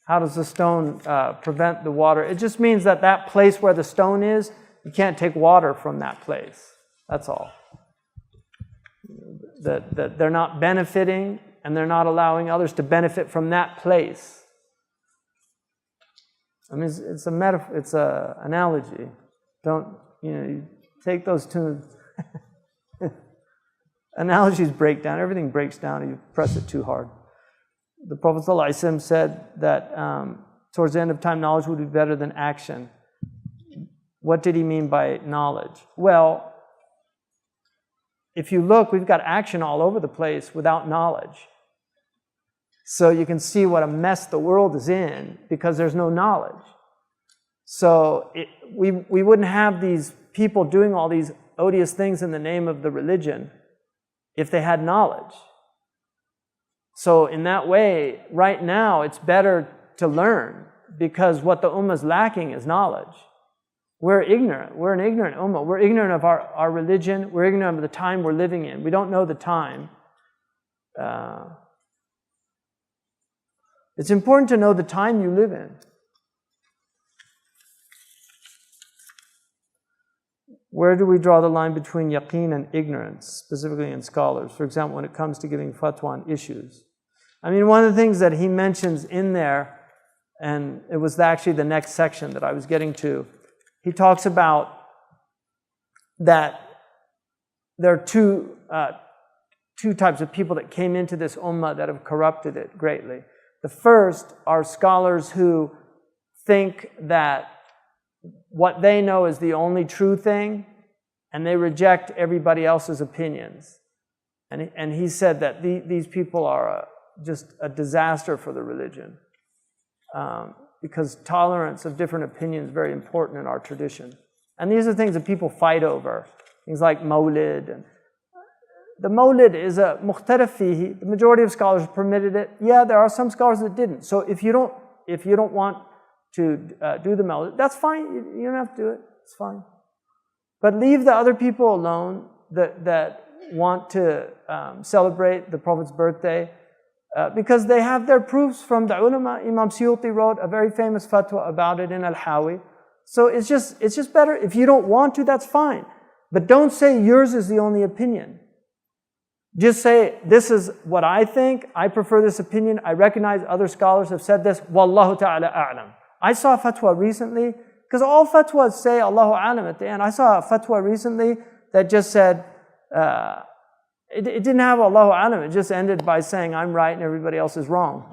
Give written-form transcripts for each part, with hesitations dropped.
How does the stone prevent the water? It just means that that place where the stone is, you can't take water from that place. That's all. That they're not benefiting and they're not allowing others to benefit from that place. I mean, it's a metaphor, it's an analogy. Don't, you take those two. Analogies break down. Everything breaks down if you press it too hard. The Prophet ﷺ said that towards the end of time, knowledge would be better than action. What did he mean by knowledge? Well, if you look, we've got action all over the place without knowledge. So you can see what a mess the world is in because there's no knowledge. So we wouldn't have these people doing all these odious things in the name of the religion if they had knowledge. So in that way, right now, it's better to learn because what the ummah is lacking is knowledge. We're ignorant. We're an ignorant ummah. We're ignorant of our religion. We're ignorant of the time we're living in. We don't know the time. It's important to know the time you live in. Where do we draw the line between yaqeen and ignorance, specifically in scholars? For example, when it comes to giving fatwa on issues. I mean, one of the things that he mentions in there, and it was actually the next section that I was getting to, he talks about that there are two types of people that came into this ummah that have corrupted it greatly. The first are scholars who think that what they know is the only true thing, and they reject everybody else's opinions. And he said that these people are just a disaster for the religion, because tolerance of different opinions is very important in our tradition. And these are things that people fight over, things like mawlid. And the mawlid is a mukhtalaf fihi. The majority of scholars permitted it. Yeah, there are some scholars that didn't. So if you don't want to do the mawlid, that's fine. You don't have to do it. It's fine. But leave the other people alone that want to celebrate the Prophet's birthday, because they have their proofs from the ulama. Imam Suyuti wrote a very famous fatwa about it in Al-Hawi. So it's just better. If you don't want to, that's fine. But don't say yours is the only opinion. Just say, this is what I think. I prefer this opinion. I recognize other scholars have said this. Wallahu ta'ala a'lam. I saw a fatwa recently, because all fatwas say Allahu a'lam at the end. I saw a fatwa recently that just said, it didn't have Allahu a'lam. It just ended by saying, I'm right and everybody else is wrong.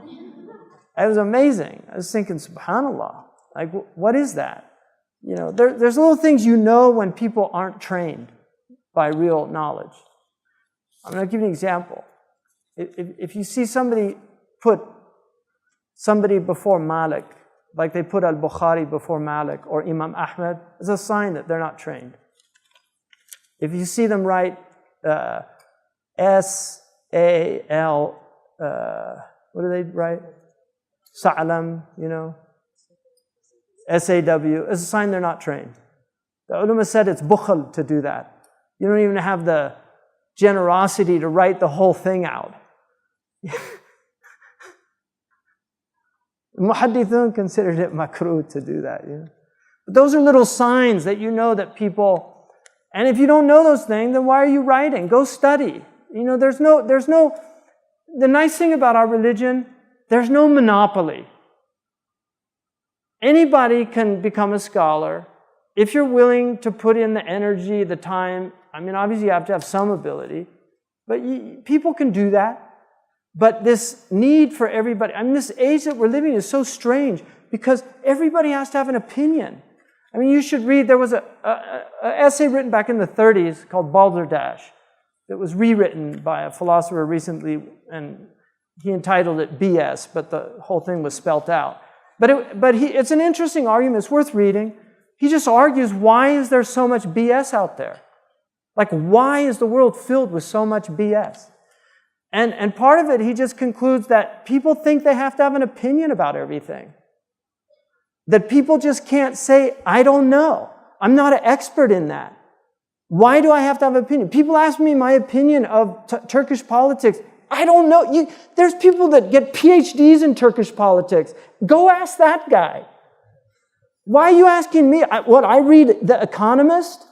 It was amazing. I was thinking, subhanallah, like, what is that? You know, there's little things you know when people aren't trained by real knowledge. I'm going to give you an example. If you see somebody put somebody before Malik, like they put Al-Bukhari before Malik or Imam Ahmed, it's a sign that they're not trained. If you see them write S-A-L, what do they write? Sa'lam, you know, S-A-W, it's a sign they're not trained. The ulama said it's bukhal to do that. You don't even have the generosity to write the whole thing out. Muhaddithun considered it makruh to do that. You know? But those are little signs that you know that people, and if you don't know those things, then why are you writing? Go study. You know, there's no, the nice thing about our religion, there's no monopoly. Anybody can become a scholar if you're willing to put in the energy, the time. I mean, obviously you have to have some ability, but people can do that. But this need for everybody, I mean, this age that we're living in is so strange because everybody has to have an opinion. I mean, you should read, there was an essay written back in the 30s called Balderdash. It was rewritten by a philosopher recently, and he entitled it BS, but the whole thing was spelt out. But it's an interesting argument. It's worth reading. He just argues, why is there so much BS out there? Like, why is the world filled with so much BS? And part of it, he just concludes that people think they have to have an opinion about everything. That people just can't say, I don't know. I'm not an expert in that. Why do I have to have an opinion? People ask me my opinion of Turkish politics. I don't know. There's people that get PhDs in Turkish politics. Go ask that guy. Why are you asking me? I read The Economist?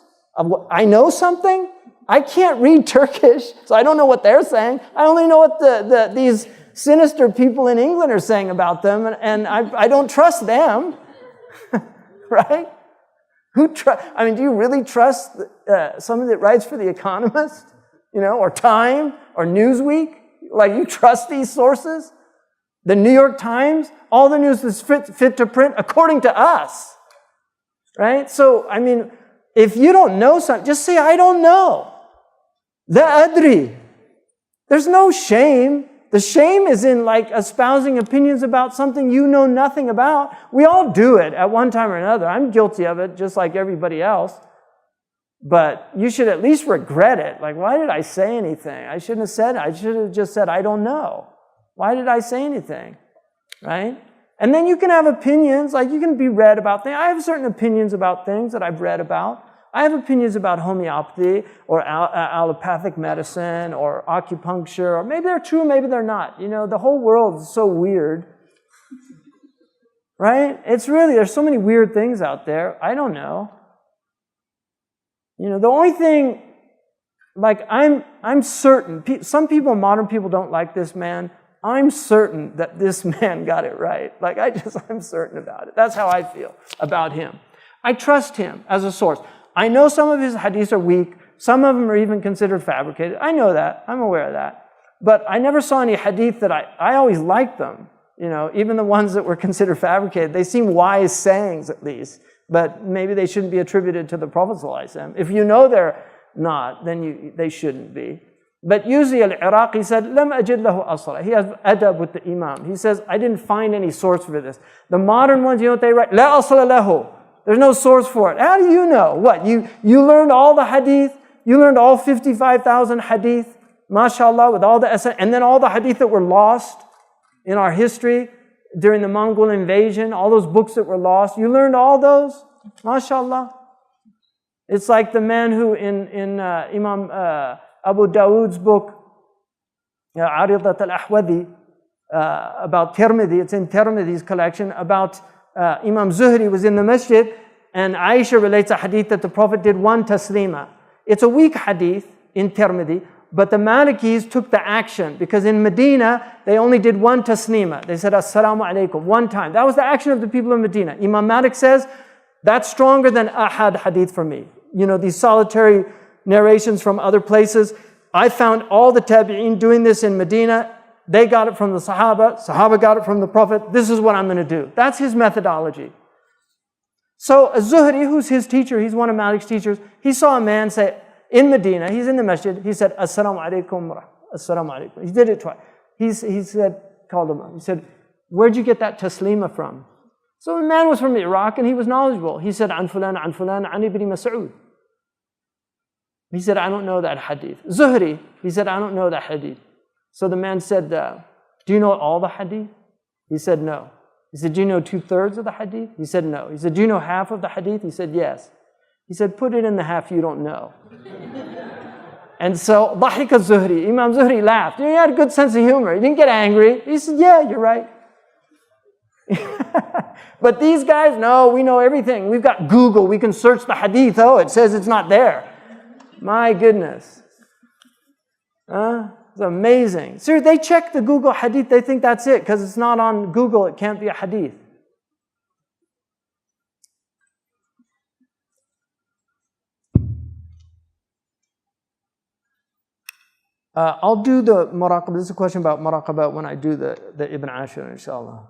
I know something? I can't read Turkish, so I don't know what they're saying. I only know what these sinister people in England are saying about them, and I don't trust them, right? Do you really trust somebody that writes for The Economist, or Time, or Newsweek? Like, you trust these sources? The New York Times, all the news is fit to print according to us, right? So, if you don't know something, just say, I don't know. La adri. There's no shame. The shame is in espousing opinions about something you know nothing about. We all do it at one time or another. I'm guilty of it, just like everybody else. But you should at least regret it. Like, why did I say anything? I shouldn't have said it. I should have just said, I don't know. Why did I say anything? Right? And then you can have opinions, you can be read about things. I have certain opinions about things that I've read about. I have opinions about homeopathy or allopathic medicine or acupuncture, or maybe they're true, maybe they're not. The whole world is so weird, right? There's so many weird things out there. I don't know. The only thing, I'm certain, some people, modern people don't like this man. I'm certain that this man got it right. I'm certain about it. That's how I feel about him. I trust him as a source. I know some of his hadiths are weak. Some of them are even considered fabricated. I know that. I'm aware of that. But I never saw any hadith that I always liked them. Even the ones that were considered fabricated, they seem wise sayings at least. But maybe they shouldn't be attributed to the Prophet ﷺ. If you know they're not, then they shouldn't be. But usually al-Iraqi said, "Lam ajid lahu asla." He has adab with the Imam. He says, I didn't find any source for this. The modern ones, what they write? La asla lahu. There's no source for it. How do you know? What? You learned all the hadith? You learned all 55,000 hadith? MashaAllah, with all the essay, and then all the hadith that were lost in our history during the Mongol invasion, all those books that were lost. You learned all those? MashaAllah. It's like the man who in Imam Abu Dawood's book, Aridat al-Ahwadi, about Tirmidhi, it's in Tirmidhi's collection, about Imam Zuhri was in the masjid, and Aisha relates a hadith that the Prophet did one taslima. It's a weak hadith in Tirmidhi, but the Malikis took the action, because in Medina, they only did one taslima. They said, Assalamu alaikum, one time. That was the action of the people of Medina. Imam Malik says, that's stronger than ahad hadith for me. These solitary narrations from other places. I found all the tabi'een doing this in Medina. They got it from the Sahaba got it from the Prophet. This is what I'm going to do. That's his methodology. So Az-Zuhri, who's his teacher, he's one of Malik's teachers, he saw a man say, in Medina, he's in the masjid, he said, Assalamu alaikum, Assalamu alaikum. He did it twice. He said, called him up. He said, where'd you get that taslima from? So the man was from Iraq and he was knowledgeable. He said, an fulan, an ibn Mas'ud. He said, I don't know that hadith. Zuhri, he said, I don't know that hadith. So the man said, do you know all the hadith? He said, no. He said, do you know 2/3 of the hadith? He said, no. He said, do you know half of the hadith? He said, yes. He said, put it in the half you don't know. And so, ضحك الزهري, Imam Zuhri laughed. He had a good sense of humor. He didn't get angry. He said, yeah, you're right. But these guys, no, we know everything. We've got Google. We can search the hadith. Oh, it says it's not there. My goodness. It's amazing. Seriously, they check the Google hadith. They think that's it. Because it's not on Google, it can't be a hadith. I'll do the muraqabah. This is a question about muraqabah when I do the Ibn Ashur, inshallah.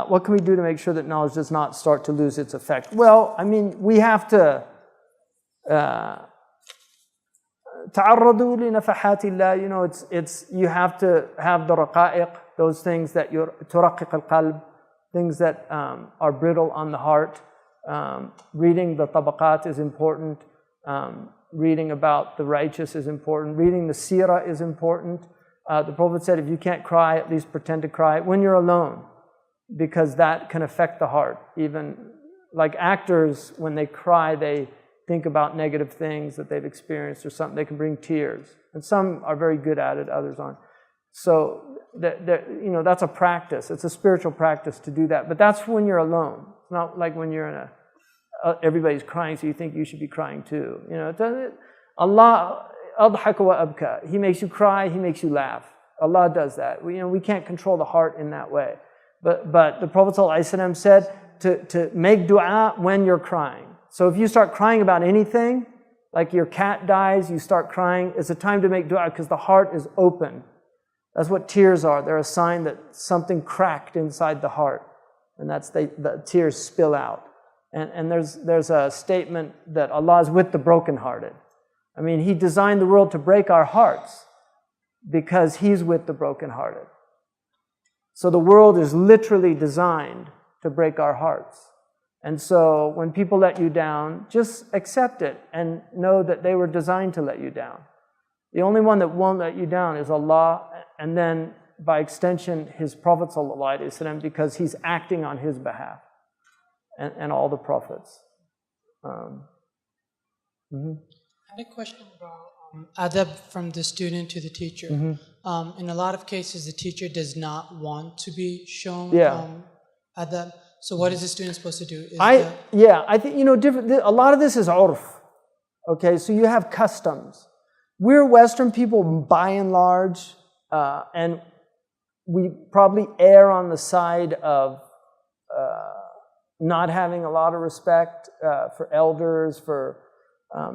What can we do to make sure that knowledge does not start to lose its effect? Well, I mean, we have to تعرضوا لنفحات الله. It's you have to have the raqa'iq, those things that ترقق القلب, things that are brittle on the heart. Reading the tabaqat is important. Reading about the righteous is important. Reading the seerah is important. The Prophet said, if you can't cry, at least pretend to cry when you're alone, because that can affect the heart. Even like actors, when they cry, they think about negative things that they've experienced or something. They can bring tears. And some are very good at it, others aren't. So, you know, that's a practice. It's a spiritual practice to do that. But that's when you're alone. It's not like when you're in everybody's crying, so you think you should be crying too. You know, Allah, adhaka wa abka. He makes you cry, He makes you laugh. Allah does that. We can't control the heart in that way. But the Prophet ﷺ said to make dua when you're crying. So if you start crying about anything, like your cat dies, you start crying, it's a time to make dua because the heart is open. That's what tears are. They're a sign that something cracked inside the heart. And that's the tears spill out. And there's a statement that Allah is with the brokenhearted. I mean, He designed the world to break our hearts because He's with the brokenhearted. So the world is literally designed to break our hearts. And so when people let you down, just accept it and know that they were designed to let you down. The only one that won't let you down is Allah, and then by extension His Prophet ﷺ, because He's acting on His behalf, and all the prophets. I had a question about adab from the student to the teacher. In a lot of cases, the teacher does not want to be shown adab. So what is the student supposed to do? I think, a lot of this is urf. Okay, so you have customs. We're Western people by and large, and we probably err on the side of not having a lot of respect for elders,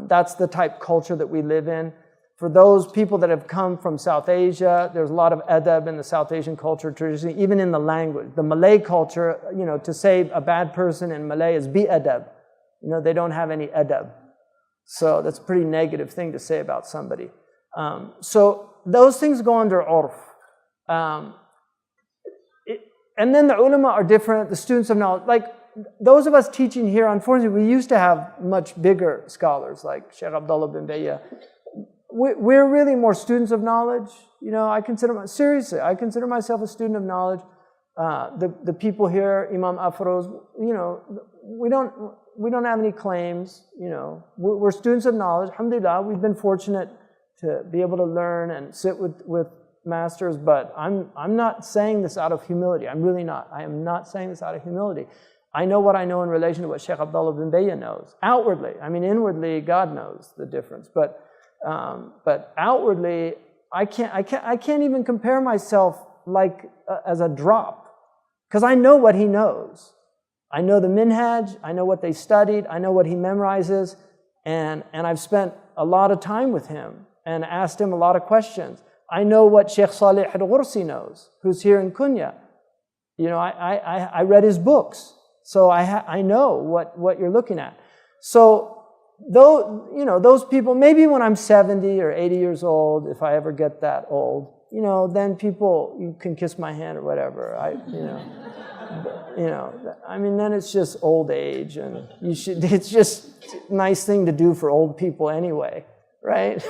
that's the type culture that we live in. For those people that have come from South Asia, there's a lot of adab in the South Asian culture traditionally, even in the language. The Malay culture, to say a bad person in Malay is bi adab. They don't have any adab. So that's a pretty negative thing to say about somebody. So those things go under urf. And then the ulama are different, the students of knowledge. Like those of us teaching here, unfortunately, we used to have much bigger scholars like Sheikh Abdullah bin Bayya. We're really more students of knowledge. I consider myself a student of knowledge. The people here, Imam Afroz, we don't have any claims. We're students of knowledge. Alhamdulillah, we've been fortunate to be able to learn and sit with masters. But I'm not saying this out of humility. I'm really not. I am not saying this out of humility. I know what I know in relation to what Sheikh Abdullah bin Bayya knows. Outwardly, inwardly, God knows the difference. But outwardly, I can't even compare myself as a drop, because I know what he knows. I know the minhaj, I know what they studied, I know what he memorizes, and I've spent a lot of time with him and asked him a lot of questions. I know what Sheikh Salih al-Ghursi knows, who's here in Kunya. I read his books, so I know what you're looking at. So those people, maybe when I'm 70 or 80 years old, if I ever get that old, then you can kiss my hand or whatever. Then it's just old age, and it's just a nice thing to do for old people anyway, right?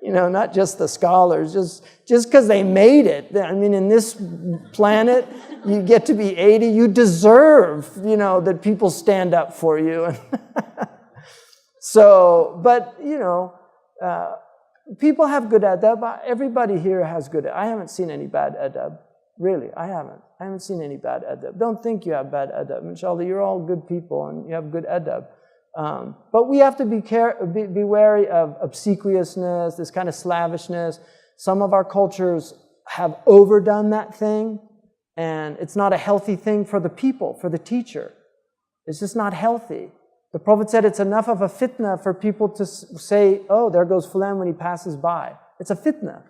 Not just the scholars, just because they made it. In this planet, you get to be 80, you deserve, that people stand up for you. So, but, people have good adab. Everybody here has good adab. I haven't seen any bad adab. Really, I haven't seen any bad adab. Don't think you have bad adab. Inshallah, you're all good people and you have good adab. But we have to be wary of obsequiousness, this kind of slavishness. Some of our cultures have overdone that thing, and it's not a healthy thing for the people, for the teacher. It's just not healthy. The Prophet said it's enough of a fitna for people to say, oh, there goes Fulan when he passes by. It's a fitna.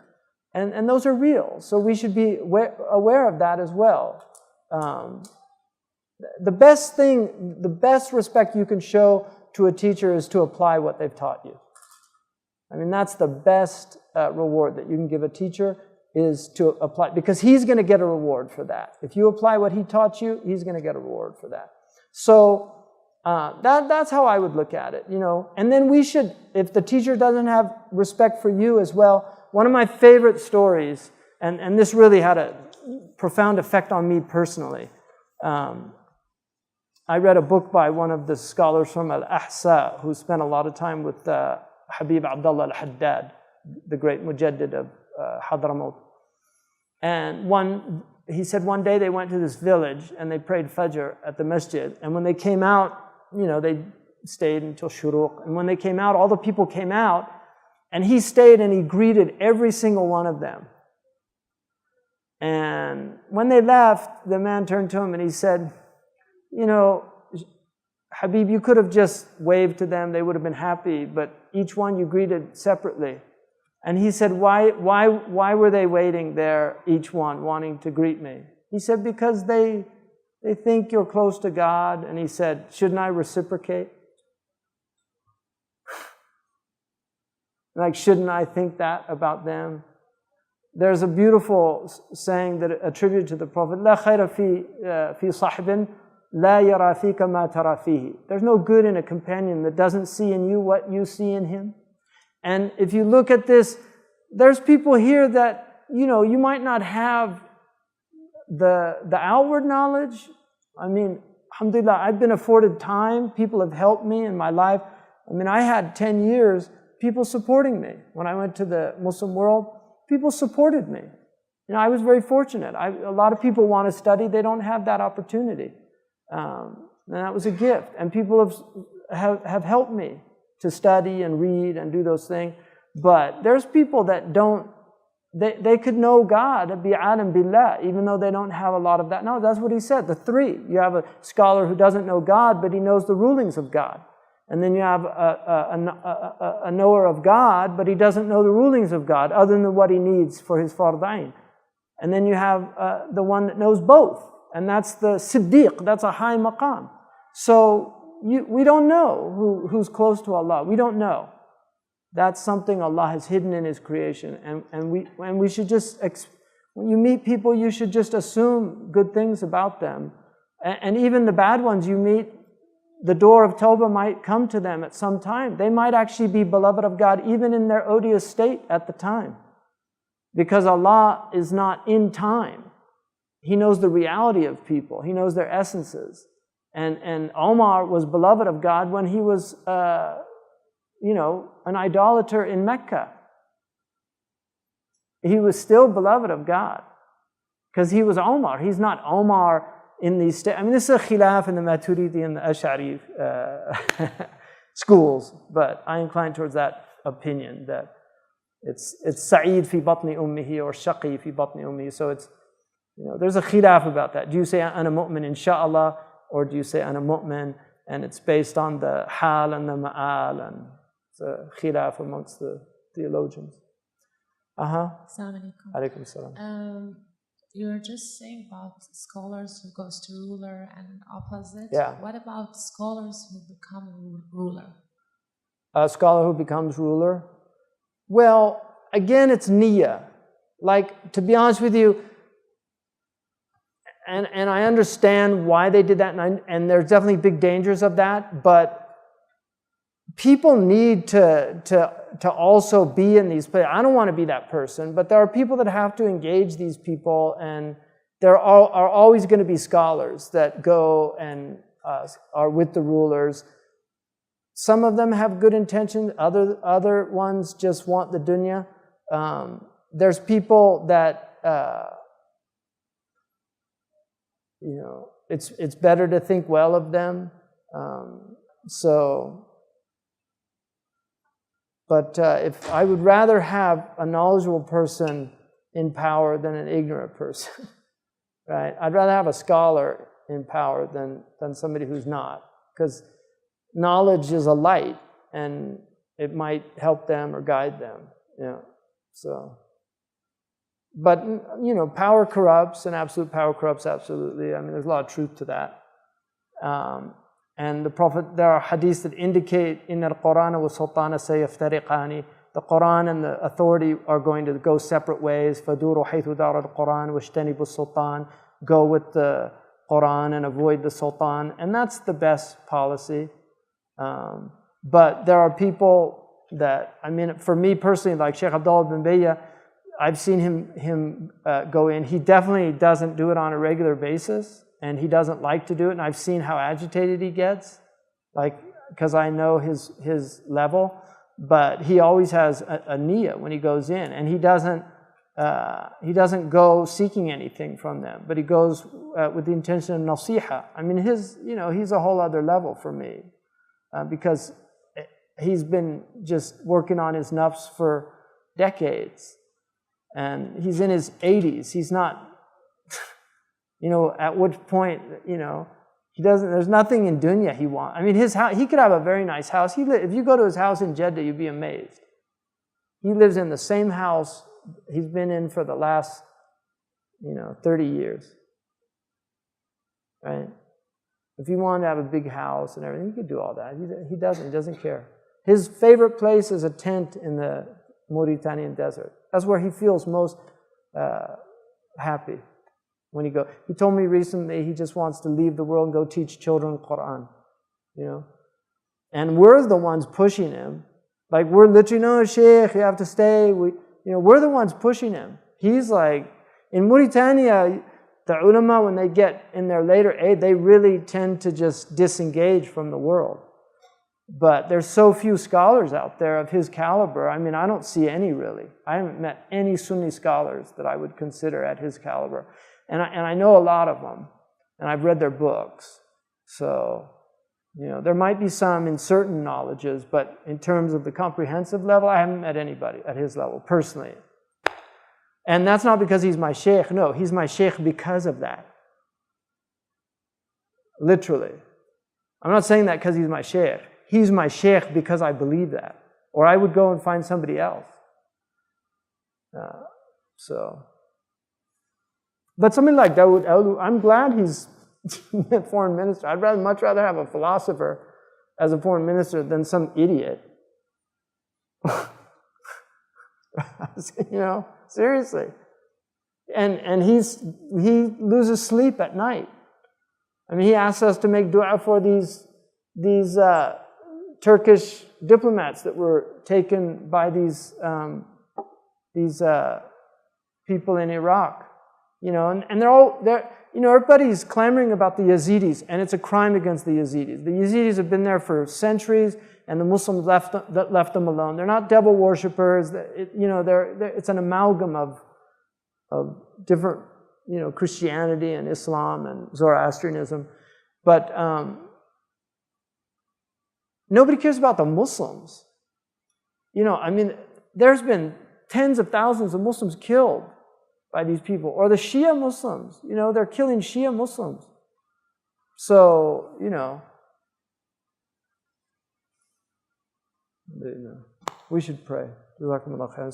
And those are real. So we should be aware of that as well. The best respect you can show to a teacher is to apply what they've taught you. That's the best reward that you can give a teacher, is to apply, because he's going to get a reward for that. If you apply what he taught you, he's going to get a reward for that. So that's how I would look at it, And then we should, if the teacher doesn't have respect for you as well, one of my favorite stories, and this really had a profound effect on me personally. I read a book by one of the scholars from Al-Ahsa who spent a lot of time with Habib Abdullah al-Haddad, the great mujaddid of Hadramaut. And he said one day they went to this village and they prayed Fajr at the masjid. And when they came out, they stayed until Shuruq. And when they came out, all the people came out, and he stayed and he greeted every single one of them. And when they left, the man turned to him and he said, Habib, you could have just waved to them, they would have been happy, but each one you greeted separately. And he said, why were they waiting there, each one, wanting to greet me? He said, because they think you're close to God. And he said, shouldn't I reciprocate? Like, shouldn't I think that about them? There's a beautiful saying that attributed to the Prophet, لا خير في صاحب لا يرى فيك ما ترى فيه. There's no good in a companion that doesn't see in you what you see in him. And if you look at this, there's people here that, you might not have the outward knowledge. I mean, alhamdulillah, I've been afforded time. People have helped me in my life. I mean, I had 10 years, people supporting me. When I went to the Muslim world, people supported me. I was very fortunate. A lot of people want to study, they don't have that opportunity. And that was a gift. And people have helped me to study and read and do those things. But there's people that don't, they could know God, bi'alam billah, even though they don't have a lot of that. No, that's what he said, the three. You have a scholar who doesn't know God, but he knows the rulings of God. And then you have a knower of God, but he doesn't know the rulings of God, other than what he needs for his fardain. And then you have the one that knows both. And that's the siddiq, that's a high maqam. So we don't know who's close to Allah. We don't know. That's something Allah has hidden in His creation. And we should just, when you meet people, you should just assume good things about them. And even the bad ones you meet, the door of Tawbah might come to them at some time. They might actually be beloved of God even in their odious state at the time. Because Allah is not in time. He knows the reality of people. He knows their essences. And Omar was beloved of God when he was, an idolater in Mecca. He was still beloved of God because he was Omar. He's not Omar in these states. I mean, this is a khilaf in the Maturidi and the Ash'ari schools, but I incline towards that opinion that it's Sa'id fi batni ummihi or Shaqi fi batni ummihi. So it's, there's a khilaf about that. Do you say ana mu'min insha'Allah, or do you say ana mu'min? And it's based on the hal and the ma'al, and it's a khilaf amongst the theologians. Assalamu alaikum. Alaikum salam. You were just saying about scholars who goes to ruler and opposite. Yeah. What about scholars who become ruler? A scholar who becomes ruler? Well, again, it's niyyah. Like, to be honest with you, and I understand why they did that, and there's definitely big dangers of that, but people need to also be in these places. I don't want to be that person, but there are people that have to engage these people, and there are always going to be scholars that go and are with the rulers. Some of them have good intentions, other ones just want the dunya. There's people that, it's better to think well of them. But if I would rather have a knowledgeable person in power than an ignorant person, right? I'd rather have a scholar in power than somebody who's not, because knowledge is a light, and it might help them or guide them. So. But power corrupts, and absolute power corrupts absolutely. I mean, there's a lot of truth to that. And the Prophet, there are hadiths that indicate in al-Quran wa sultana sayaftariqani. The Quran and the authority are going to go separate ways. Faduru haythu dar al-Quran washtanibu sultan. Go with the Quran and avoid the sultan. And that's the best policy. But there are people that, I mean, for me personally, like Sheikh Abdullah bin Bayya, I've seen him go in. He definitely doesn't do it on a regular basis. and he doesn't like to do it, and I've seen how agitated he gets, like, because I know his level, but he always has a niyyah when he goes in, and he doesn't go seeking anything from them, but he goes with the intention of nasiha. I mean, he's a whole other level for me, because he's been just working on his nafs for decades, and he's in his 80s. He's not, at which point, he doesn't, there's nothing in dunya he wants. I mean, his house, he could have a very nice house. If you go to his house in Jeddah, you'd be amazed. He lives in the same house he's been in for the last, 30 years, right? If he wanted to have a big house and everything, he could do all that. He doesn't care. His favorite place is a tent in the Mauritanian desert. That's where he feels most happy when he goes. He told me recently he just wants to leave the world and go teach children Quran, And we're the ones pushing him. Like, we're literally, no, Sheikh, you have to stay. We're the ones pushing him. He's like, in Mauritania, the ulama, when they get in their later age, they really tend to just disengage from the world. But there's so few scholars out there of his caliber. I mean, I don't see any really. I haven't met any Sunni scholars that I would consider at his caliber. And I know a lot of them, and I've read their books. So, there might be some in certain knowledges, but in terms of the comprehensive level, I haven't met anybody at his level, personally. And that's not because he's my sheikh. No, he's my sheikh because of that. Literally. I'm not saying that because he's my sheikh. He's my sheikh because I believe that. Or I would go and find somebody else. But something like Dawood Aulu, I'm glad he's a foreign minister. I'd much rather have a philosopher as a foreign minister than some idiot. Seriously. And he loses sleep at night. I mean, he asks us to make dua for these Turkish diplomats that were taken by these people in Iraq. And everybody's clamoring about the Yazidis, and it's a crime against the Yazidis. The Yazidis have been there for centuries, and the Muslims left them alone. They're not devil worshippers. It's an amalgam of different, Christianity and Islam and Zoroastrianism. But nobody cares about the Muslims. There's been tens of thousands of Muslims killed by these people. Or the Shia Muslims, they're killing Shia Muslims. So, we should pray. Jazakumullah khairan.